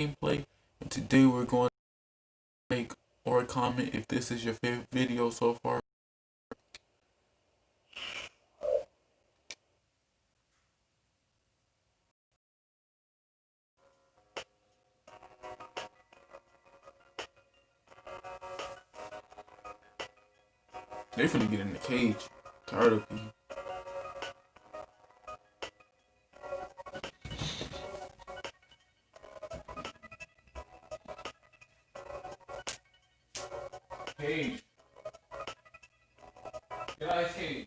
gameplay, and today we're going to make or comment if this is your favorite video so far. They finna get in the cage. Tired of people. Cage. Get out of his cage.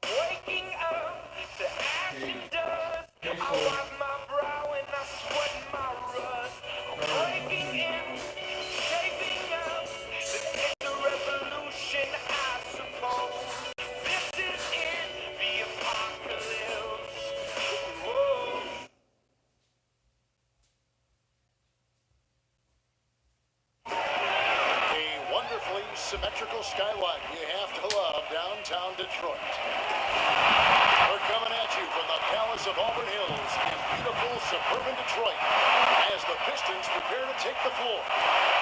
Waking up to ash and dust. I wipe my brow and I sweat my rust. Breaking in, shaping up. This is the revolution, I suppose. This is it, the apocalypse. Whoa. A wonderfully symmetrical skyline you have to love downtown Detroit. We're coming at you from the Palace of Auburn Hills in beautiful suburban Detroit as the Pistons prepare to take the floor.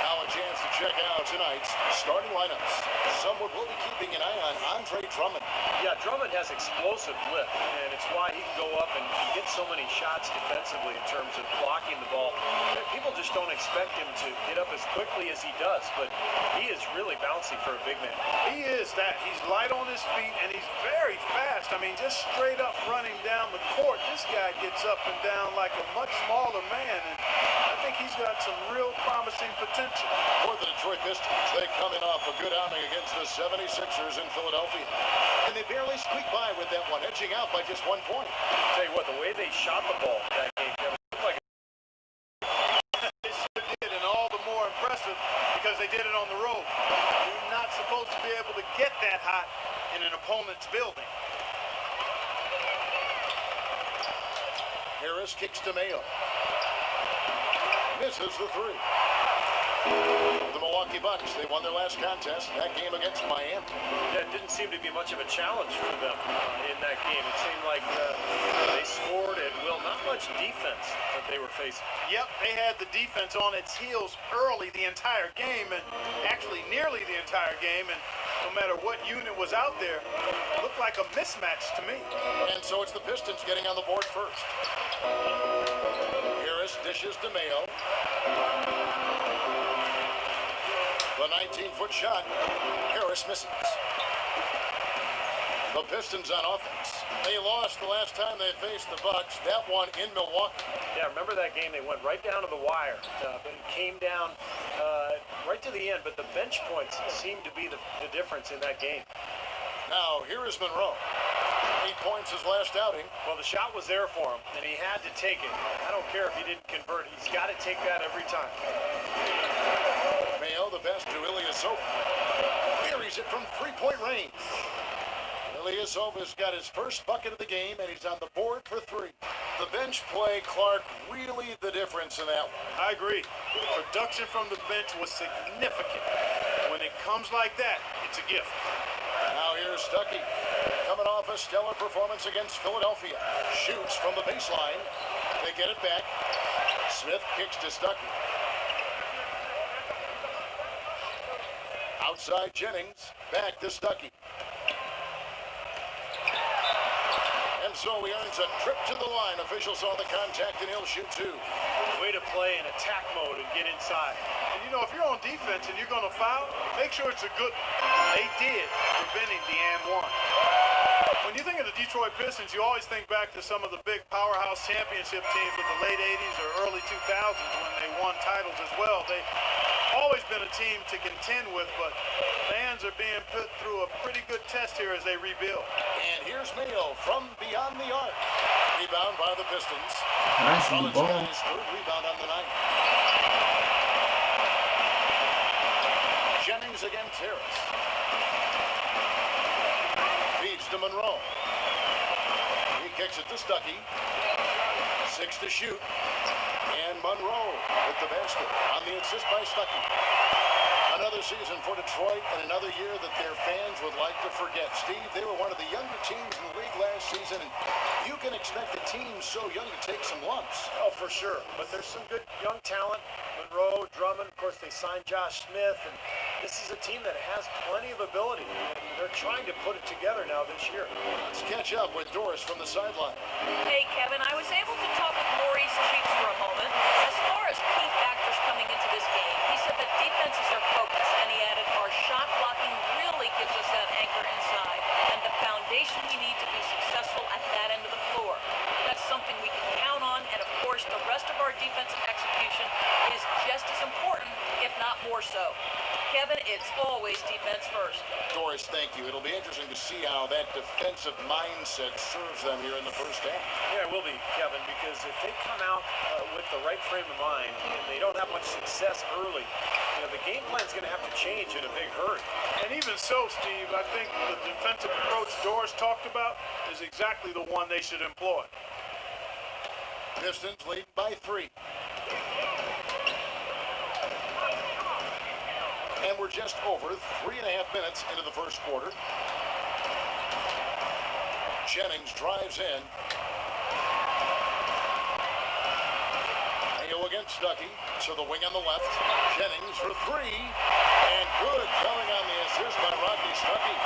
Now a chance to check out tonight's starting lineups. Someone will be keeping an eye on Andre Drummond. Yeah, Drummond has explosive lift, and it's why he can go up and get so many shots defensively in terms of blocking the ball. People just don't expect him to get up as quickly as he does, but he is really bouncy for a big man. He is that. He's light on his feet, and he's very fast. I mean, just straight up running down the court. This guy gets up and down like a much smaller man, and I think he's got some real promising potential. For the Detroit Pistons, they coming off a good outing against the 76ers in Philadelphia. And they barely squeaked by with that one, edging out by just 1 point. I'll tell you what, the way they shot the ball that game, Kevin, looked like They sure did, and all the more impressive because they did it on the road. You're not supposed to be able to get that hot in an opponent's building. Harris kicks to Mayo. Misses the three. The Milwaukee Bucks, they won their last contest, that game against Miami. yeah, it didn't seem to be much of a challenge for them in that game. It seemed like they scored at will, not much defense that they were facing. Yep, they had the defense on its heels early the entire game, and actually nearly the entire game, and no matter what unit was out there, it looked like a mismatch to me. And so it's the Pistons getting on the board first. Harris dishes to Mayo. The 19-foot shot. Harris misses. The Pistons on offense. They lost the last time they faced the Bucks. That one in Milwaukee. Yeah, remember that game? They went right down to the wire, but it came down right to the end. But the bench points seemed to be the difference in that game. Now, here is Monroe. 8 points his last outing. Well, the shot was there for him, and he had to take it. I don't care if he didn't convert. He's got to take that every time. Mayo, the best to Ilyasova. Buries it from three-point range. Ilyasova's got his first bucket of the game, and he's on the board for three. The bench play, Clark, really the difference in that one. I agree. Production from the bench was significant. When it comes like that, it's a gift. Now here's Stuckey, coming off a stellar performance against Philadelphia. Shoots from the baseline. They get it back. Smith kicks to Stuckey. Outside Jennings, back to Stuckey. And so he earns a trip to the line. Officials saw the contact and he'll shoot two. Way to play in attack mode and get inside. And you know, if you're on defense and you're going to foul, make sure it's a good one. They did, preventing the and one. When you think of the Detroit Pistons, you always think back to some of the big powerhouse championship teams of the late 80s or early 2000s when they won titles as well. They've always been a team to contend with, but fans are being put through a pretty good test here as they rebuild. And here's Mayo from beyond the arc. Rebound by the Pistons. Passing the Mullins got ball. his third rebound on the night. Jennings against Harris. Feeds to Monroe. He kicks it to Stuckey. 6 to shoot. And Monroe with the basket on the assist by Stuckey. Another season for Detroit and another year that their fans would like to forget. Steve, they were one of the younger teams in the league last season, and you can expect a team so young to take some lumps. Oh, for sure. But there's some good young talent. Monroe, Drummond, of course, they signed Josh Smith, and this is a team that has plenty of ability. They're trying to put it together now this year. Let's catch up with Doris from the sideline. Hey, Kevin, I was able to talk with Maurice Cheeks for a moment. As far as key factors coming into this game, he said that defense is our focus, and he added, our shot blocking really gives us that anchor inside, and the foundation we need to be successful at that end of the floor. That's something we can count on, and of course, the rest of our defensive execution is just as important, if not more so. Kevin, it's always defense first. Doris, thank you. It'll be interesting to see how that defensive mindset serves them here in the first half. Yeah, it will be, Kevin, because if they come out with the right frame of mind and they don't have much success early, the game plan's going to have to change in a big hurry. And even so, Steve, I think the defensive approach Doris talked about is exactly the one they should employ. Pistons lead by 3. And we're just over 3.5 minutes into the first quarter. Jennings drives in. Mayo against Stuckey. So the wing on the left. Jennings for 3. And good coming on the assist by Rodney Stuckey.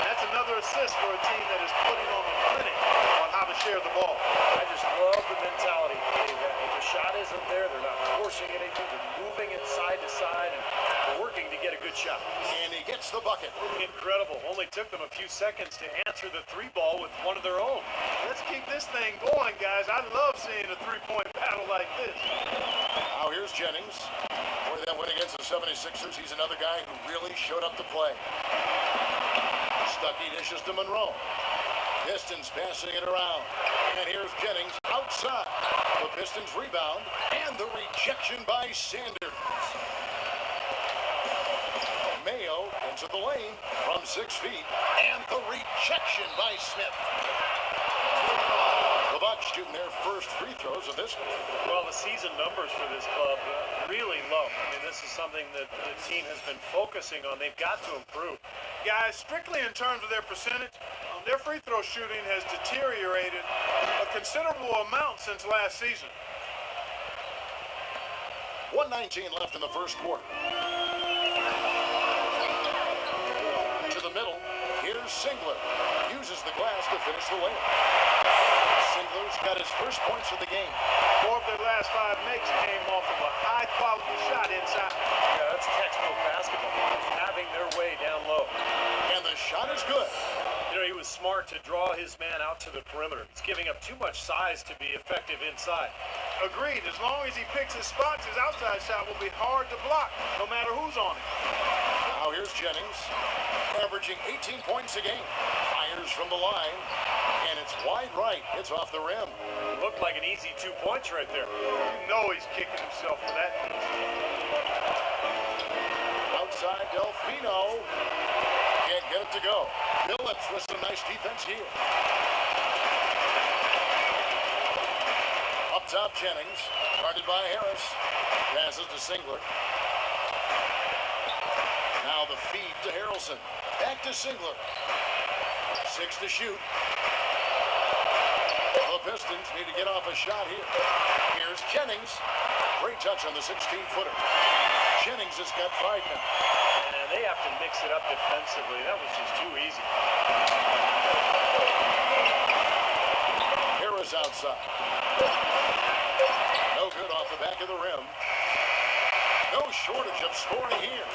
That's another assist for a team that is putting on a clinic on how to share the ball. I just love the mentality. If the shot isn't there, they're not forcing anything. They're moving it side to side and working to get a good shot. And he gets the bucket. Incredible. Only took them a few seconds to answer the 3-ball with one of their own. Let's keep this thing going, guys. I love seeing a three-point battle like this. Now here's Jennings. For that win against the 76ers, he's another guy who really showed up to play. Stuckey dishes to Monroe. Pistons passing it around. And here's Jennings outside. The Pistons rebound. And the rejection by Sanders. Mayo into the lane from 6 feet. And the rejection by Smith. The Bucks shooting their first free throws of this one. Well, the season numbers for this club really low. I mean, this is something that the team has been focusing on. They've got to improve. Guys, strictly in terms of their percentage, their free throw shooting has deteriorated a considerable amount since last season. 1:19 left in the first quarter. To the middle, here's Singler. Uses the glass to finish the layup. Singler's got his first points of the game. 4 of their last 5 makes came off of a high-quality shot inside. Yeah, that's textbook basketball. Having their way down low. And the shot is good. He was smart to draw his man out to the perimeter. He's giving up too much size to be effective inside. Agreed. As long as he picks his spots, his outside shot will be hard to block, no matter who's on it. Now here's Jennings, averaging 18 points a game. Fires from the line, and it's wide right. It's off the rim. Looked like an easy 2 points right there. You know he's kicking himself for that. Outside Delfino. Can't get it to go. Phillips with some nice defense here. Up top, Jennings. Guarded by Harris. Passes to Singler. Now the feed to Harrelson. Back to Singler. 6 to shoot. The Pistons need to get off a shot here. Here's Jennings. Great touch on the 16-footer. Jennings has got 5 now. And they have to mix it up defensively. That was just too easy. Harris outside. No good off the back of the rim. No shortage of scoring here.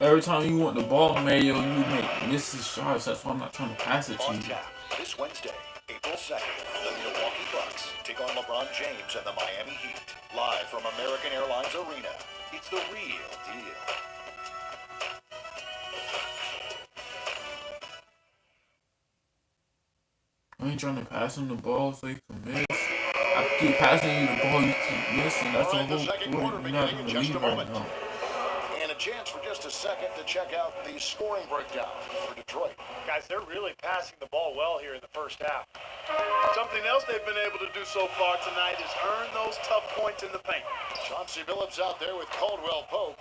Every time you want the ball, Mayo, you make misses shots. That's why I'm not trying to pass it to On you. tap this Wednesday, April 2nd, the Milwaukee Bucks take on LeBron James and the Miami Heat. Live from American Airlines Arena. It's the real deal. I ain't trying to pass him the ball so he can miss. I keep passing you the ball, you keep missing. That's All a right, the whole second point. quarter You're not beginning gonna in just a leave right moment. now. And a chance for just a second to check out the scoring breakdown for Detroit. Guys, they're really passing the ball well here in the first half. Something else they've been able to do so far tonight is earn those tough points in the paint. Chauncey Billups out there with Caldwell Pope.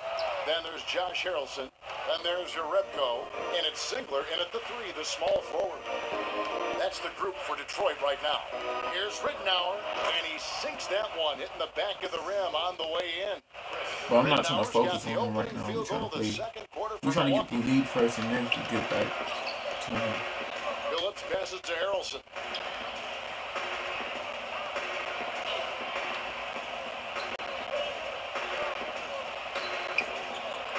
Then there's Josh Harrelson. Then there's Jerebko. And it's Singler in at the 3, the small forward. That's the group for Detroit right now. Here's Rittenauer, and he sinks that one, hitting the back of the rim on the way in. But I'm not trying to Rittenauer's focus got the on him right opening now. We're field trying goal to of the play. second quarter We're for trying to get Milwaukee. the lead first, and then we can get back to him. Billups passes to Harrelson.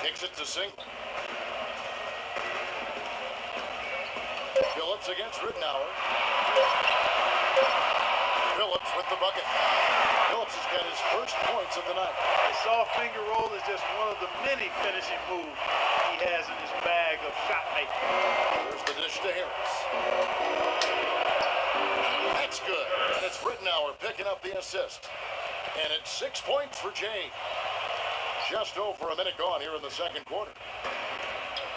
Kicks it to Singler. Billups against Rittenauer. Billups with the bucket. Billups has got his first points of the night. The soft finger roll is just one of the many finishing moves he has in his bag of shot making. There's the dish to Harris. That's good. And it's Rittenauer picking up the assist. And it's 6 points for Jay. Just over a minute gone here in the second quarter.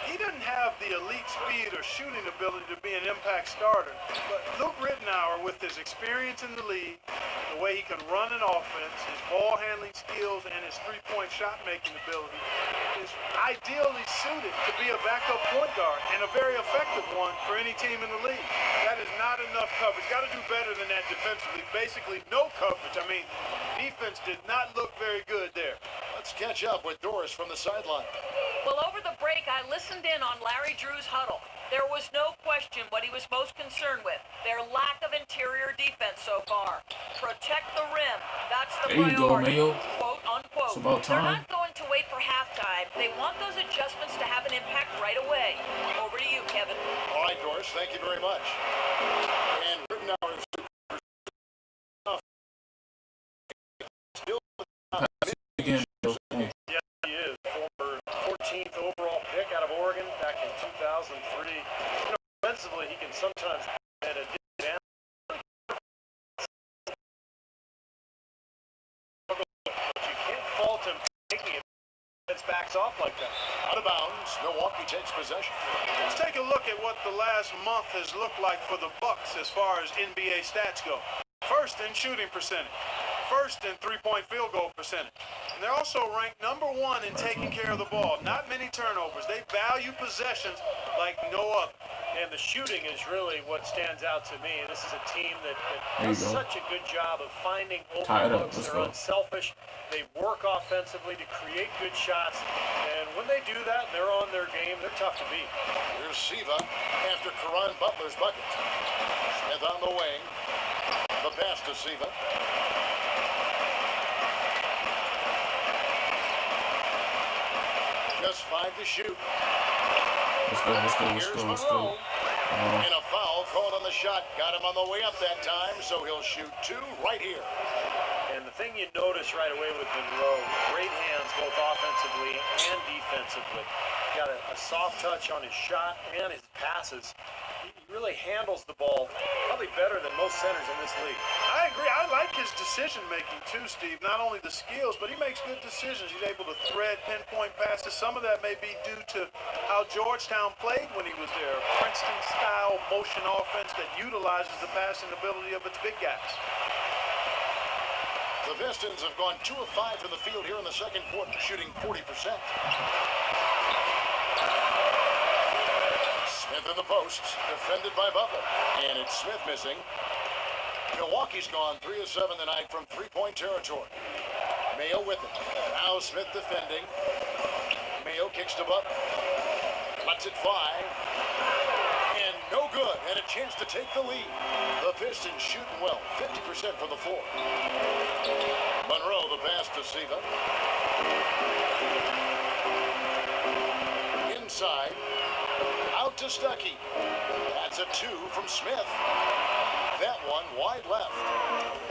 He doesn't have the elite speed or shooting ability to be an impact starter, but Luke Rittenauer, with his experience in the league, the way he can run an offense, his ball handling skills, and his three-point shot making ability, is ideally suited to be a backup point guard and a very effective one for any team in the league. That is not enough coverage. Got to do better than that defensively. Basically, no coverage. I mean, defense did not look very good there. Let's catch up with Doris from the sideline. Well, over the break, I listened in on Larry Drew's huddle. There was no question what he was most concerned with. Their lack of interior defense so far. Protect the rim. That's the There you go, priority. Mayo. Quote, unquote. It's about They're time. not going to wait for halftime. They want those adjustments to have an impact right away. Over to you, Kevin. All right, Doris, thank you very much. And Rittenauer is still Again, Yeah, he is. Former 14th overall pick out of Oregon back in 2003. You know, offensively, he can sometimes at a disadvantage. But you can't fault him taking it. It backs off like that. out of bounds. Milwaukee takes possession. Let's take a look at what the last month has looked like for the Bucks as far as NBA stats go. First in shooting percentage. First in three-point field goal percentage. And they're also ranked number 1 in taking care of the ball. Not many turnovers. They value possessions like no other. And the shooting is really what stands out to me. This is a team that There you does go. such a good job of finding Tie it open up. looks. Let's They're go. unselfish. They work offensively to create good shots. And when they do that, they're on their game. They're tough to beat. Here's Siva after Caron Butler's bucket. Smith on the wing. The pass to Siva. Just 5 to shoot. Here's Monroe. And a foul called on the shot. Got him on the way up that time, so he'll shoot 2 right here. And the thing you notice right away with Monroe, great hands both offensively and defensively. Got a soft touch on his shot and his passes. He really handles the ball probably better than most centers in this league. I agree. I like his decision-making too, Steve. Not only the skills, but he makes good decisions. He's able to thread pinpoint passes. Some of that may be due to how Georgetown played when he was there. Princeton-style motion offense that utilizes the passing ability of its big guys. The Pistons have gone 2 of 5 from the field here in the second quarter, shooting 40%. Smith in the post, defended by Butler. And it's Smith missing. Milwaukee's gone 3 of 7 tonight from three-point territory. Mayo with it. Now Smith defending. Mayo kicks to Butler. Lets it fly. And no good. And a chance to take the lead. The Pistons shooting well. 50% from the floor. Monroe, the pass to Siva. Inside. Out to Stuckey. That's a 2 from Smith. That one wide left.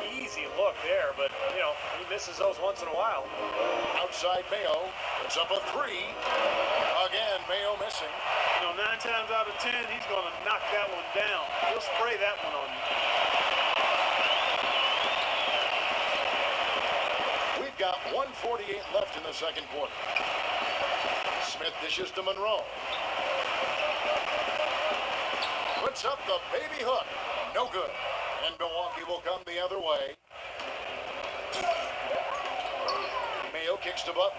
Easy look there, but, you know, he misses those once in a while. Outside Mayo. It's up a 3. Again, Mayo missing. You know, 9 times out of 10, he's going to knock that one down. He'll spray that one on you. We've got 1:48 left in the second quarter. Smith dishes to Monroe. Puts up the baby hook. No good. And Milwaukee will come the other way. Mayo kicks to Butler.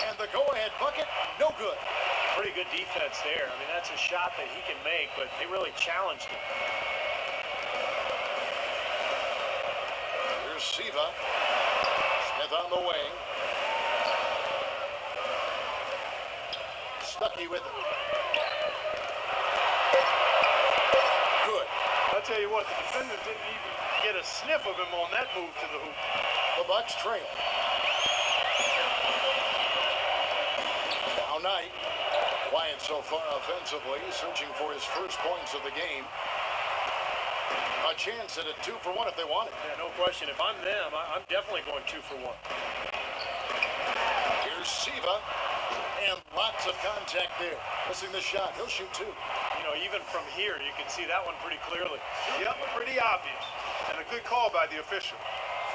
And the go-ahead bucket, no good. Pretty good defense there. I mean, that's a shot that he can make, but they really challenged him. Here's Siva. Smith on the wing. Stuckey with it. Good. I'll tell you what, the defenders didn't even get a sniff of him on that move to the hoop. The Bucks trail. Now Knight. Quiet so far offensively, searching for his first points of the game. A chance at a 2-for-1 if they want it. Yeah, no question. If I'm them, I'm definitely going 2 for 1. Here's Siva. And lots of contact there. Missing the shot. He'll shoot 2. You know, even from here, you can see that one pretty clearly. Yep, pretty obvious. And a good call by the official.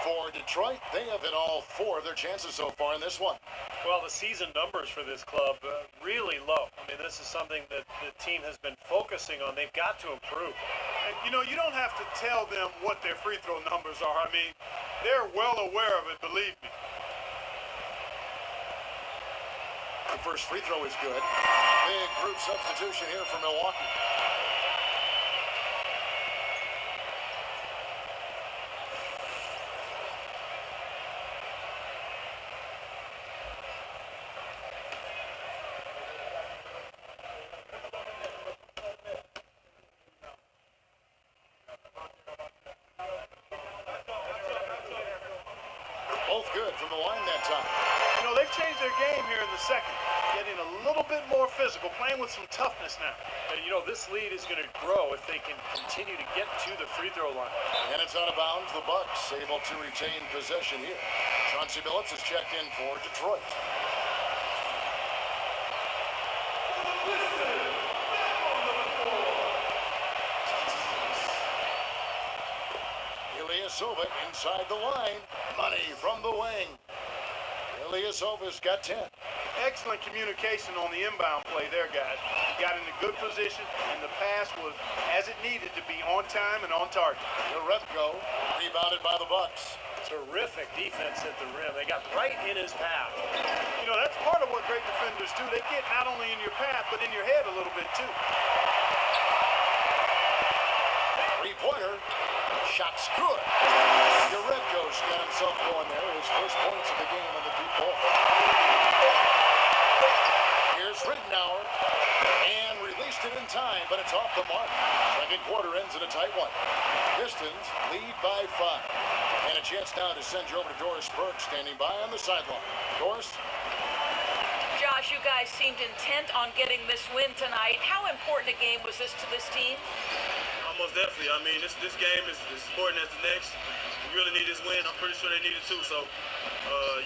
For Detroit, they have hit all 4 of their chances so far in this one. Well, the season numbers for this club really low. I mean, this is something that the team has been focusing on. They've got to improve. And, you know, you don't have to tell them what their free throw numbers are. I mean, they're well aware of it, believe me. The first free throw is good. Big group substitution here for Milwaukee. Both good from the line that time. You know, they've changed their game here in the second. Getting a little bit more physical, playing with some toughness now. And, you know, this lead is going to grow if they can continue to get to the free throw line. And it's out of bounds. The Bucks able to retain possession here. Chauncey Billups is checked in for Detroit. Ilyasova inside the line. Money from the wing. Ilyasova's got 10. Excellent communication on the inbound play there, guys. He got in a good position, and the pass was as it needed to be, on time and on target. Jerebko rebounded by the Bucks. Terrific defense at the rim. They got right in his path. You know, that's part of what great defenders do. They get not only in your path, but in your head a little bit, too. Three-pointer. Shot's good. Jerebko's got himself going there. His first points of the game on the deep ball. Here's Rittenauer. And released it in time, but it's off the mark. Second quarter ends in a tight one. Pistons lead by 5. And a chance now to send you over to Doris Burke, standing by on the sideline. Doris? Josh, you guys seemed intent on getting this win tonight. How important a game was this to this team? Most definitely. I mean, this game is as important as the next. We really need this win. I'm pretty sure they need it too. So,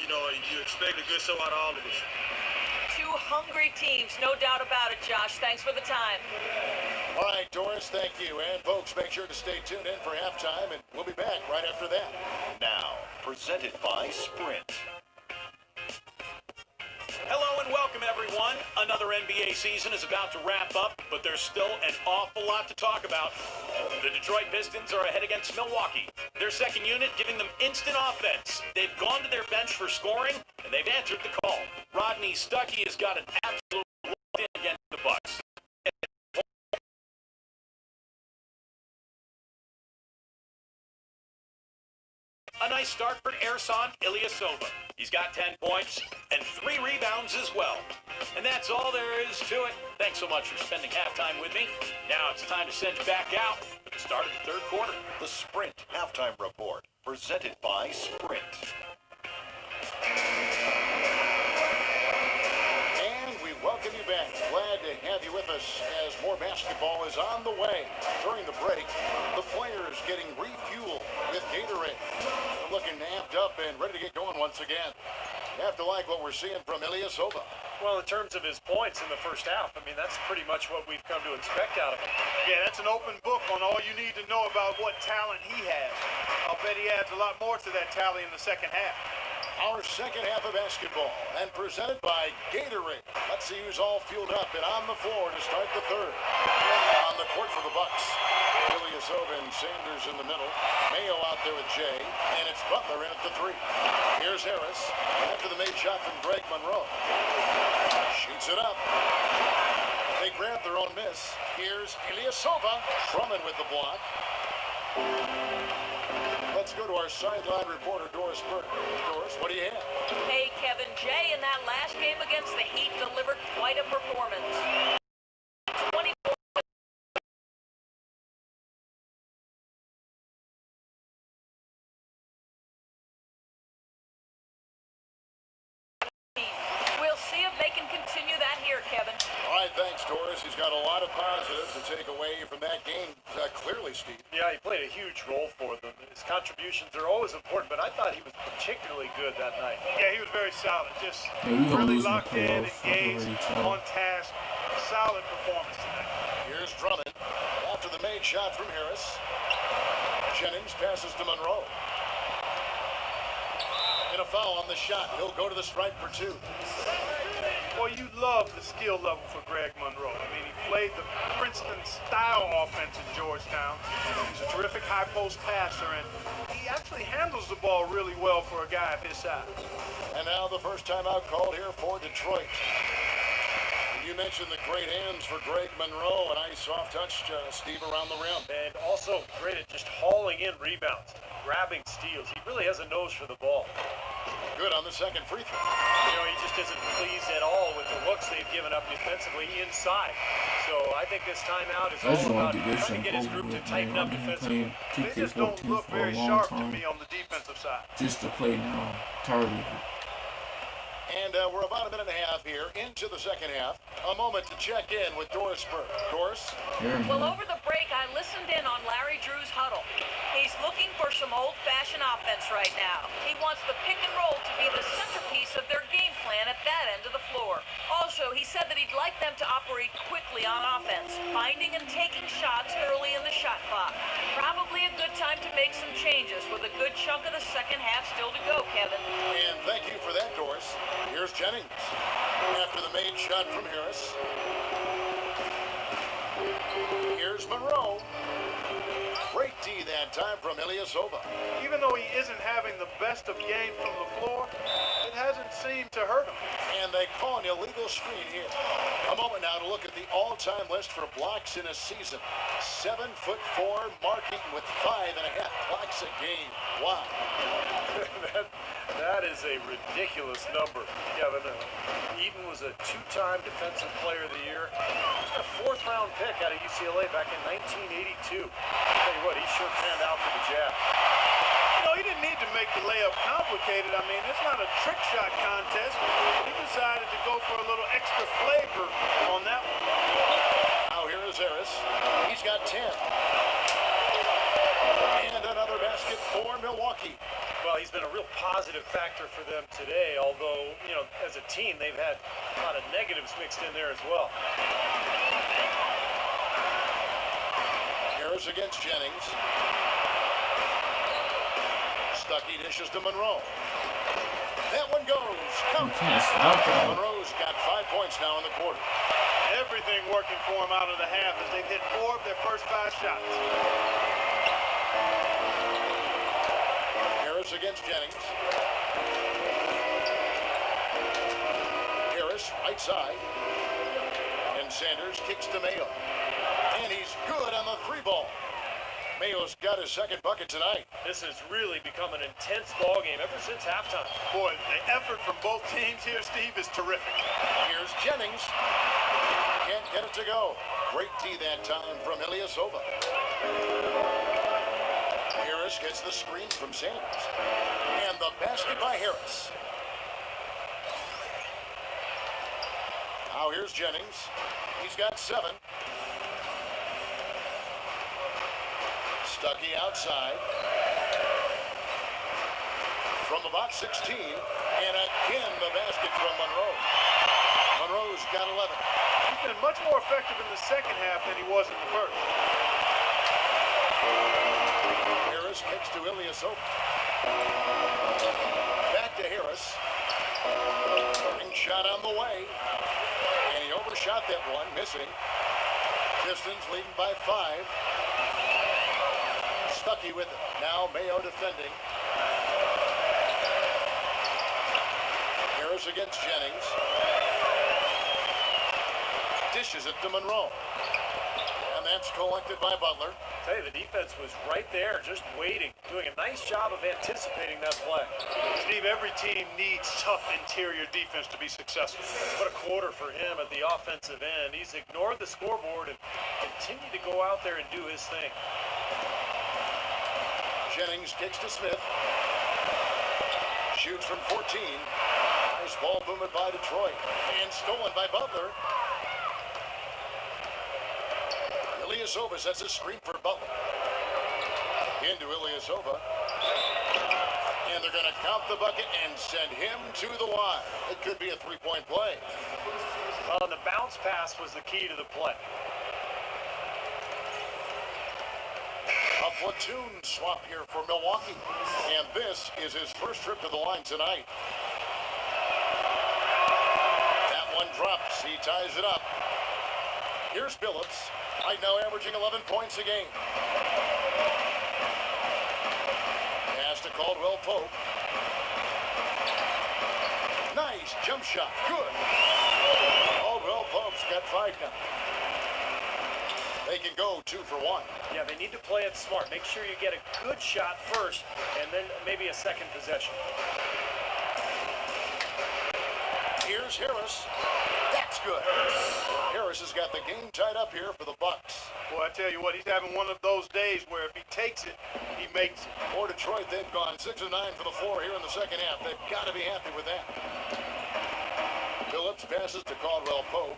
you know, you expect a good show out of all of us. 2 hungry teams, no doubt about it, Josh. Thanks for the time. All right, Doris, thank you. And folks, make sure to stay tuned in for halftime, and we'll be back right after that. Now, presented by Sprint. Hello and welcome, everyone. Another NBA season is about to wrap up, but there's still an awful lot to talk about. The Detroit Pistons are ahead against Milwaukee. Their second unit giving them instant offense. They've gone to their bench for scoring, and they've answered the call. Rodney Stuckey has got an absolute locked in against the Bucks. A nice start for Ersan Ilyasova. He's got 10 points and 3 rebounds as well. And that's all there is to it. Thanks so much for spending halftime with me. Now it's time to send you back out for the start of the third quarter. The Sprint Halftime Report, presented by Sprint. And we welcome you back. Glad to have you with us as more basketball is on the way. During the break, the players getting refueled with Gatorade. They're looking amped up and ready to get going once again. You have to like what we're seeing from Ilyasova. Well, in terms of his points in the first half, I mean, that's pretty much what we've come to expect out of him. Yeah, that's an open book on all you need to know about what talent he has. I'll bet he adds a lot more to that tally in the second half. Our second half of basketball, and presented by Gatorade. Let's see who's all fueled up and on the floor to start the third. On the court for the Bucks, Ilyasova and Sanders in the middle. Mayo out there with Jay, and it's Butler in at the three. Here's Harris after the made shot from Greg Monroe. Shoots it up. They grab their own miss. Here's Ilyasova. Drummond with the block. Let's go to our sideline reporter, Doris Burke. Doris, what do you have? Hey, Kevin, Jay in that last game against the Heat delivered quite a performance. 24. We'll see if they can continue that here, Kevin. All right, thanks, Doris. He's got a lot of positives to take away from that game. Clearly, Steve. Yeah, he played a huge role for them. His contributions are always important, but I thought he was particularly good that night. Yeah, he was very solid. Just Yeah, we gonna really lose in the locked in, playoffs. I can engaged, already tell. on task. Solid performance tonight. Here's Drummond after the made shot from Harris. Jennings passes to Monroe. And a foul on the shot. He'll go to the stripe for two. Boy, you love the skill level for Greg Monroe. I mean, he played the Princeton-style offense in Georgetown. He's a terrific high-post passer, and he actually handles the ball really well for a guy of his size. And now the first time out called here for Detroit. You mentioned the great hands for Greg Monroe. A nice soft touch, Steve, around the rim. And also great at just hauling in rebounds, grabbing steals. He really has a nose for the ball. Good on the second free throw. You know, he just isn't pleased at all with the looks they've given up defensively inside. So I think this timeout is I just all want about to get this trying to thing get his over group to with, tighten man. up I've been defensively. playing They 2K just don't 14 look for a very long sharp to time. me on the defensive side. Just to play now. Tired of it. And we're about a minute and a half here into the second half. A moment to check in with Doris Burke. Doris? Yeah, Well, man. over the break, I listened in on Larry Drew's huddle. He's looking for some old-fashioned offense right now. He wants the pick and roll to be the centerpiece of their game plan at that end of the floor. Also, he said that he'd like them to operate quickly on offense, finding and taking shots early in the shot clock. Probably a good time to make some changes with a good chunk of the second half still to go, Kevin. And thank you for that, Doris. Here's Jennings. After the made shot from Harris. Here's Monroe. Great D that time from Ilyasova. Even though he isn't having the best of games from the floor, it hasn't seemed to hurt him. And they call an illegal screen here. A moment now to look at the all-time list for blocks in a season. 7'4", Mark Eaton with 5.5 blocks a game. Wow. That is a ridiculous number, Kevin. Eaton was a two-time Defensive Player of the Year. He was a fourth-round pick out of UCLA back in 1982. I'll tell you what, he sure panned out for the Jazz. You know, he didn't need to make the layup complicated. I mean, it's not a trick shot contest. He decided to go for a little extra flavor on that one. Now here is Harris. He's got 10. And another basket for Milwaukee. Well, he's been a real positive factor for them today, although, you know, as a team, they've had a lot of negatives mixed in there as well. Harris against Jennings. Stuckey dishes to Monroe. That one goes. Count. You can't stop that. Monroe's got 5 points now in the quarter. Everything working for him out of the half as they've hit 4 of their first 5 shots. Harris against Jennings. Harris, right side. And Sanders kicks to Mayo. And he's good on the 3-ball. Mayo's got his second bucket tonight. This has really become an intense ball game ever since halftime. Boy, the effort from both teams here, Steve, is terrific. Here's Jennings. Can't get it to go. Great D that time from Ilyasova. Harris gets the screen from Sanders. And the basket by Harris. Now here's Jennings. He's got 7. Stuckey outside. From about 16. And again, the basket from Monroe. Monroe's got 11. He's been much more effective in the second half than he was in the first. Harris kicks to Ilyasova. Back to Harris. Harris. Ring shot on the way. And he overshot that one, missing. Pistons leading by 5. Stuckey with it. Now Mayo defending. Harris against Jennings. Dishes it to Monroe. And that's collected by Butler. Tell you, the defense was right there, just waiting, doing a nice job of anticipating that play. Steve, every team needs tough interior defense to be successful. What a quarter for him at the offensive end. He's ignored the scoreboard and continued to go out there and do his thing. Jennings kicks to Smith. Shoots from 14. Nice ball movement by Detroit. And stolen by Butler. Ilyasova sets a screen for Butler. Into Ilyasova. And they're going to count the bucket and send him to the line. It could be a three-point play. Well, the bounce pass was the key to the play. A platoon swap here for Milwaukee. And this is his first trip to the line tonight. That one drops. He ties it up. Here's Phillips. Right now averaging 11 points a game. Pass to Caldwell Pope. Nice jump shot. Good. Caldwell Pope's got 5 now. They can go 2 for 1. Yeah, they need to play it smart. Make sure you get a good shot first, and then maybe a second possession. Here's Harris. That's good. Harris has got the game tied up here for the Bucks. Boy, I tell you what, he's having one of those days where if he takes it, he makes it. For Detroit, they've gone 6 of 9 for the floor here in the second half. They've got to be happy with that. Phillips passes to Caldwell Pope.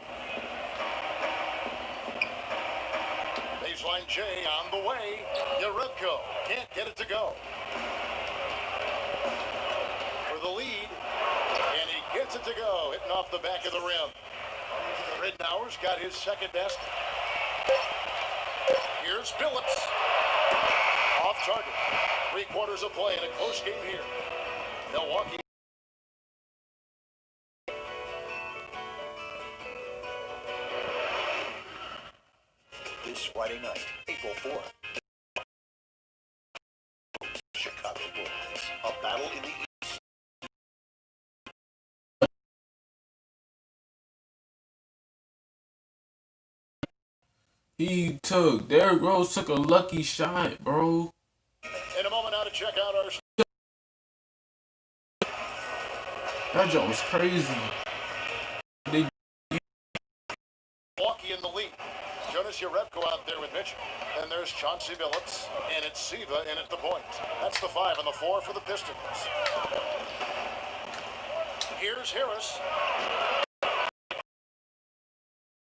Baseline J on the way. Yarebko can't get it to go. For the lead. And he gets it to go. Hitting off the back of the rim. Ridnour's got his second best. Here's Phillips. Off target. 3 quarters of play in a close game here. Milwaukee. This Friday night, April 4th, Chicago Bulls, a battle in the East. Derrick Rose took a lucky shot, bro. In a moment now to check out our... That joke was crazy. Milwaukee in the lead. Jonas Yarebko out there with Mitchell. And there's Chauncey Billups. And it's Siva in at the point. That's the 5 and the 4 for the Pistons. Here's Harris.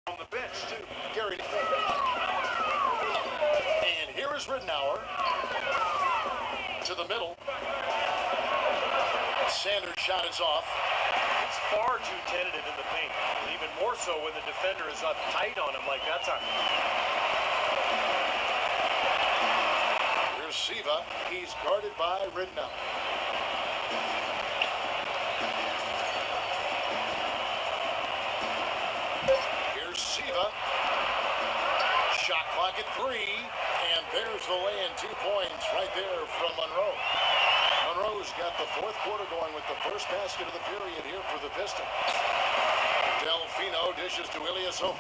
On the bench, too. Gary. And here is Ridnour. To the middle. Sanders' shot is off. He's far too tentative in the paint, and even more so when the defender is up tight on him like that time. Here's Siva. He's guarded by Ridnour. Here's Siva. Shot clock at 3. And there's the lay-in. 2 points right there from Monroe. Monroe's got the 4th quarter going with the first basket of the period here for the Pistons. Delfino dishes to Ilyasova.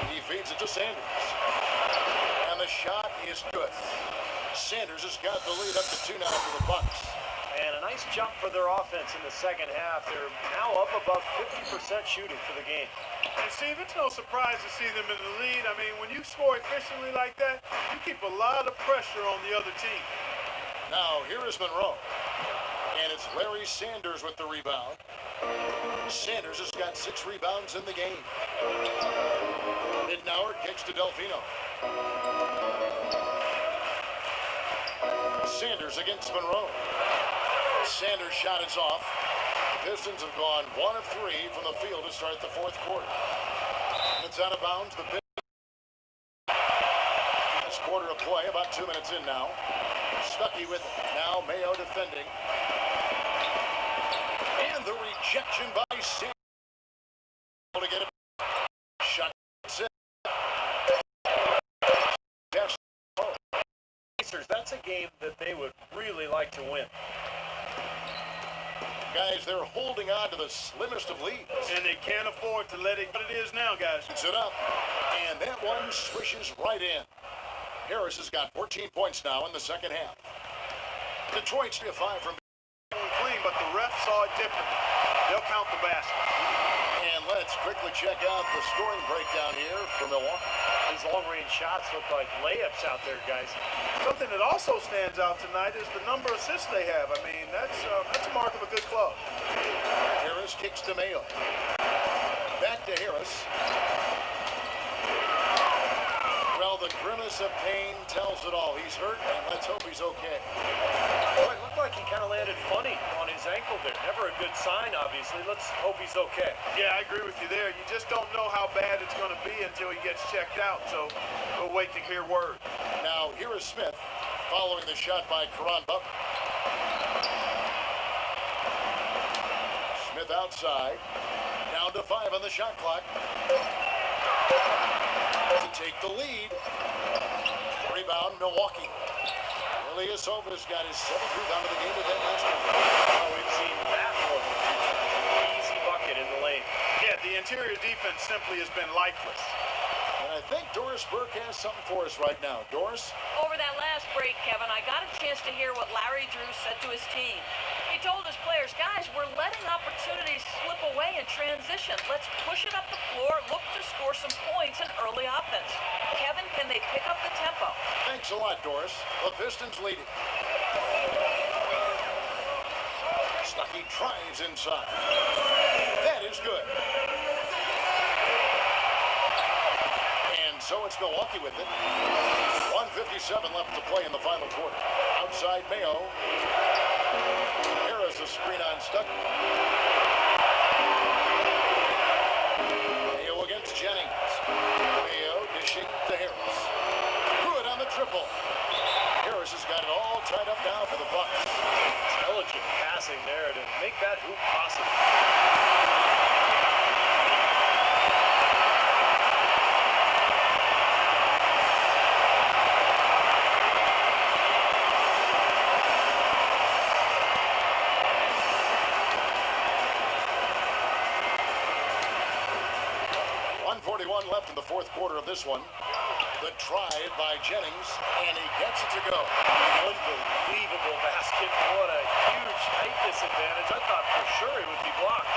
He feeds it to Sanders. And the shot is good. Sanders has got the lead up to 2 now for the Bucks. And a nice jump for their offense in the second half. They're now up above 50% shooting for the game. And Steve, it's no surprise to see them in the lead. I mean, when you score efficiently like that, you keep a lot of pressure on the other team. Now, here is Monroe. And it's Larry Sanders with the rebound. Sanders has got 6 rebounds in the game. Ridnour kicks to Delfino. Sanders against Monroe. Sanders' shot is off. The Pistons have gone 1 of 3 from the field to start the 4th quarter. It's out of bounds. The Pistons quarter of play, about 2 minutes in now. Stuckey with it. Now Mayo defending. And the rejection by Sam. To get it. Shot. That's a game that they would really like to win. Guys, they're holding on to the slimmest of leads. And they can't afford to let it what it is now, guys. It's it up. And that one swishes right in. Harris has got 14 points now in the second half. Detroit's 3 of 5 from Clean, but the refs saw it different. They'll count the basket. And let's quickly check out the scoring breakdown here for Milwaukee. These long-range shots look like layups out there, guys. Something that also stands out tonight is the number of assists they have. I mean, that's a mark of a good club. Harris kicks to Mayo. Back to Harris. Well, the grimace of pain tells it all. He's hurt, and let's hope he's okay. Boy, it looked like he kind of landed funny on his ankle there. Never a good sign, obviously. Let's hope he's okay. Yeah, I agree with you there. You just don't know how bad it's going to be until he gets checked out, so we'll wait to hear word. Now, here is Smith following the shot by Caron Butler. Smith outside. Down to 5 on the shot clock. To take the lead. Rebound, Milwaukee. Ilyasova's got his 7th rebound of the game with that last one. Oh, we've seen that one. Easy bucket in the lane. Yeah, the interior defense simply has been lifeless. And I think Doris Burke has something for us right now. Doris? Over that last break, Kevin, I got a chance to hear what Larry Drew said to his team. He told his players, guys, we're letting opportunities slip away in transition. Let's push it up the floor, look to score some points in early offense. Kevin, can they pick up the tempo? Thanks a lot, Doris. The Pistons leading. Stuckey drives inside. That is good. And so it's Milwaukee with it. 1:57 left to play in the final quarter. Outside Mayo. Harris a screen on Stuckey. Mayo against Jennings. Mayo dishing to Harris. Good on the triple. Harris has got it all tied up now for the Bucks. Intelligent passing there to make that hoop possible. 1:41 left in the fourth quarter of this one. The drive by Jennings, and he gets it to go. Unbelievable basket. What a huge height disadvantage. I thought for sure it would be blocked.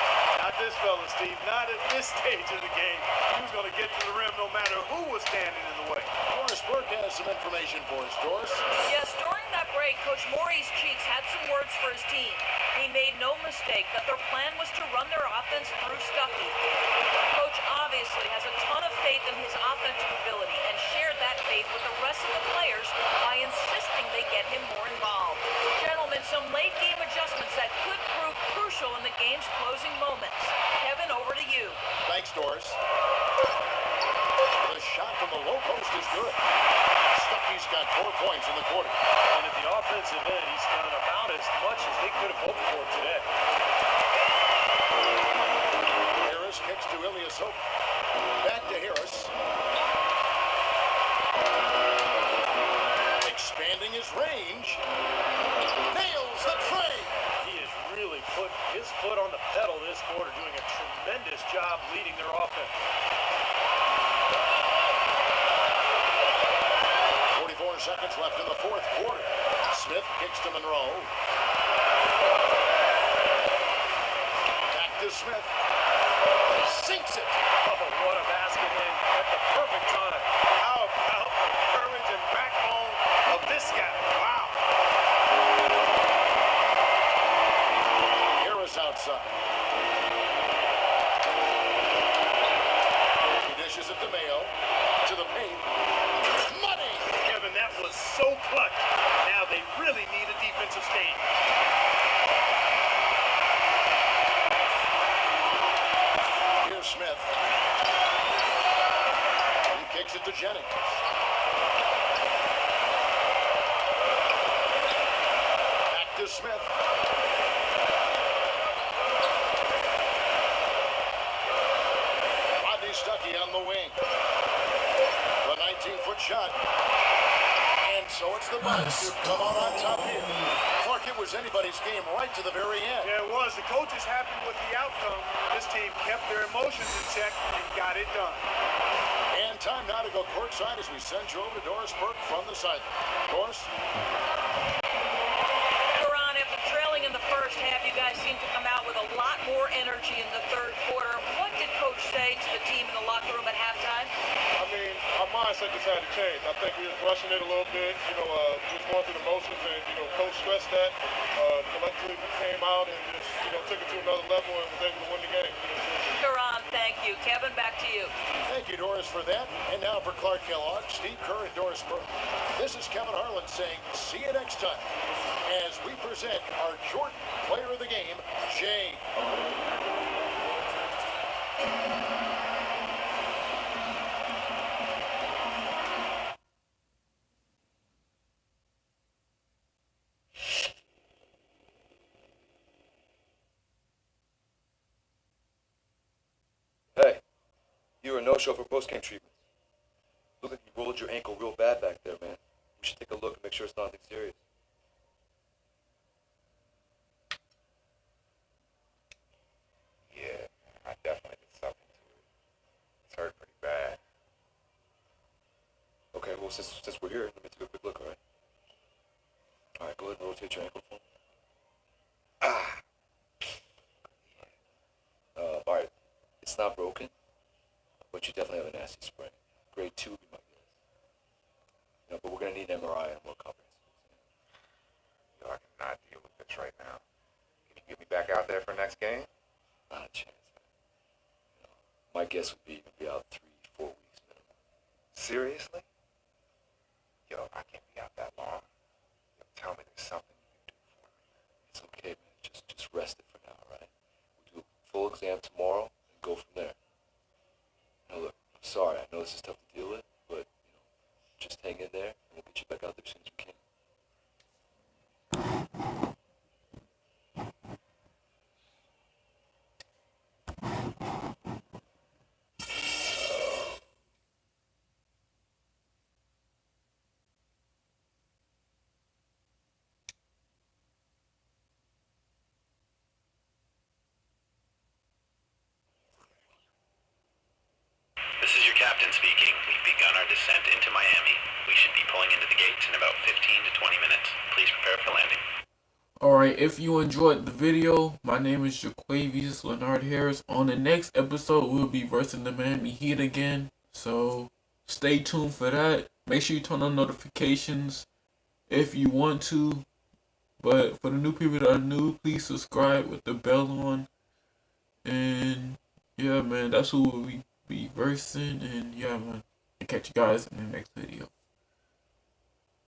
Not this fella, Steve. Not at this stage of the game. He was going to get to the rim no matter who was standing in the way. Doris Burke has some information for us. Doris? Yes, during that break, Coach Maurice Cheeks had some words for his team. He made no mistake that their plan was to run their offense through Stuckey. Coach obviously has a ton of faith in his offensive ability and shared that faith with the rest of the players by insisting they get him more involved. Gentlemen, some late game adjustments that could prove crucial in the game's closing moments. Kevin, over to you. Thanks, Doris. The shot from the low post is good. Stuckey's got 4 points in the quarter. And at the offensive end, he's done about as much as they could have hoped for today. Harris kicks to Ilyasova. Back to Harris. Expanding his range. Nails the tray. He has really put his foot on the pedal this quarter, doing a tremendous job leading their offense. 44 seconds left in the fourth quarter. Smith kicks to Monroe. Back to Smith. Sinks it. Oh, what a basket in at the perfect time. How about the courage and backbone of this guy? Wow. Harris outside. He dishes it to Mayo. To the paint. Money! Kevin, that was so clutch. Now they really need a defensive stand. Here's Smith. He kicks it to Jennings. shot. And so it's the Bucks who come out on top here. Clark, it was anybody's game right to the very end. Yeah, it was. The coach is happy with the outcome. This team kept their emotions in check and got it done. And time now to go courtside as we send you over to Doris Burke from the sideline. Doris? Ron, after trailing in the first half, you guys seem to come out with a lot more energy in the third quarter. What did Coach say to the team in the locker room at halftime? I mean, our mindset just had to change. I think we were rushing it a little bit. Just going through the motions, and Coach stressed that. Collectively, we came out and just took it to another level and was able to win the game. Ron, thank you. Kevin, back to you. Thank you, Doris, for that. And now for Clark Kellogg, Steve Kerr, and Doris Burke. This is Kevin Harlan saying, see you next time, as we present our Jordan Player of the Game, Jay. Hey, you were a no-show for post-game treatment. Look like you rolled your ankle real bad back there, man. We should take a look and make sure it's nothing serious. Yeah, I definitely did something to it. It's hurt pretty bad. Okay, well, since we're here, let me take a quick look, all right? All right, go ahead and rotate your ankle for me. All right, it's not broken, but you definitely have a nasty sprain. Grade 2 would be my guess. But we're going to need an MRI and a more comprehensive exam. Yo, I cannot deal with this right now. Can you get me back out there for next game? Not a chance, man. My guess would be you'll be out 3-4 weeks minimum. Seriously? Yo, I can't be out that long. Yo, tell me there's something you can do for me. It's okay, man. Just rest it for now, all right? We'll do a full exam tomorrow and go from there. Now, look, I'm sorry. I know this is tough to deal with, but, just hang in there, and we'll get you back out there as soon as we can. This is your captain speaking. We've begun our descent into Miami. We should be pulling into the gates in about 15 to 20 minutes. Please prepare for landing. Alright, if you enjoyed the video, my name is Jaquavius Leonard Harris. On the next episode, we'll be versing the Miami Heat again. So, stay tuned for that. Make sure you turn on notifications if you want to. But for the new people that are new, please subscribe with the bell on. And, yeah, man, that's who we'll be versing. And, yeah, man, I'll catch you guys in the next video.